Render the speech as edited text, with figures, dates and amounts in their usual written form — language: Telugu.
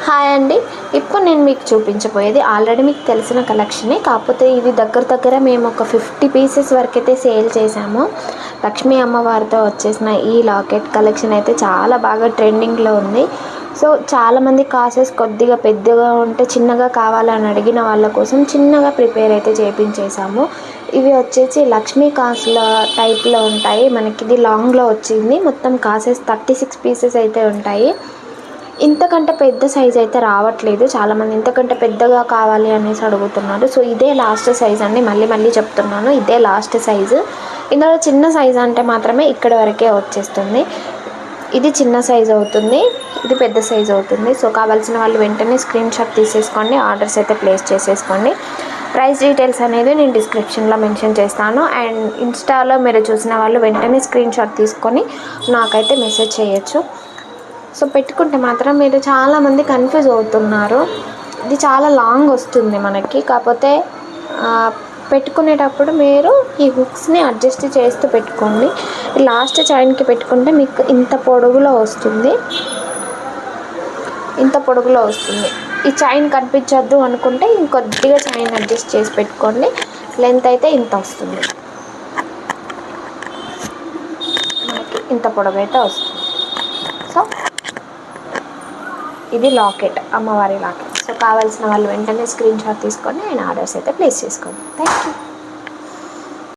హాయ్ అండి. ఇప్పుడు నేను మీకు చూపించబోయేది ఆల్రెడీ మీకు తెలిసిన కలెక్షనే, కాకపోతే ఇది దగ్గర మేము ఒక 50 పీసెస్ వరకైతే సేల్ చేసాము. లక్ష్మీ అమ్మవారితో వచ్చేసిన ఈ లాకెట్ కలెక్షన్ అయితే చాలా బాగా ట్రెండింగ్లో ఉంది. సో చాలామంది కాసెస్ కొద్దిగా పెద్దగా ఉంటే చిన్నగా కావాలని అడిగిన వాళ్ళ కోసం చిన్నగా ప్రిపేర్ అయితే చేయించేసాము. ఇవి వచ్చేసి లక్ష్మీ కాసుల టైప్లో ఉంటాయి. మనకి ఇది లాంగ్లో వచ్చింది. మొత్తం కాసెస్ 36 పీసెస్ అయితే ఉంటాయి. ఇంతకంటే పెద్ద సైజ్ అయితే రావట్లేదు. చాలామంది ఇంతకంటే పెద్దగా కావాలి అనేసి అడుగుతున్నారు. సో ఇదే లాస్ట్ సైజ్ అండి. మళ్ళీ చెప్తున్నాను, ఇదే లాస్ట్ సైజు. ఇందులో చిన్న సైజు అంటే మాత్రమే ఇక్కడ వరకే వచ్చేస్తుంది. ఇది చిన్న సైజు అవుతుంది, ఇది పెద్ద సైజు అవుతుంది. సో కావాల్సిన వాళ్ళు వెంటనే స్క్రీన్ షాట్ తీసేసుకోండి, ఆర్డర్స్ అయితే ప్లేస్ చేసేసుకోండి. ప్రైస్ డీటెయిల్స్ అనేది నేను డిస్క్రిప్షన్లో మెన్షన్ చేస్తాను. అండ్ ఇన్స్టాలో మీరు చూసిన వాళ్ళు వెంటనే స్క్రీన్ షాట్ తీసుకొని నాకైతే మెసేజ్ చేయొచ్చు. సో పెట్టుకుంటే మాత్రం మీరు చాలామంది కన్ఫ్యూజ్ అవుతున్నారు. ఇది చాలా లాంగ్ వస్తుంది మనకి, కాకపోతే పెట్టుకునేటప్పుడు మీరు ఈ హుక్స్ని అడ్జస్ట్ చేస్తూ పెట్టుకోండి. లాస్ట్ చైన్కి పెట్టుకుంటే మీకు ఇంత పొడుగులో వస్తుంది, ఇంత పొడుగులో వస్తుంది. ఈ చైన్ కనిపించొద్దు అనుకుంటే ఇంకొద్దిగా చైన్ అడ్జస్ట్ చేసి పెట్టుకోండి. లెంత్ అయితే ఇంత వస్తుంది, మనకి ఇంత పొడవు అయితే వస్తుంది. సో ఇది లాకెట్, అమ్మవారి లాకెట్. సో కావాల్సిన వాళ్ళు వెంటనే స్క్రీన్ షాట్ తీసుకొని నేను ఆర్డర్స్ అయితే ప్లేస్ చేసుకోండి. Thank you.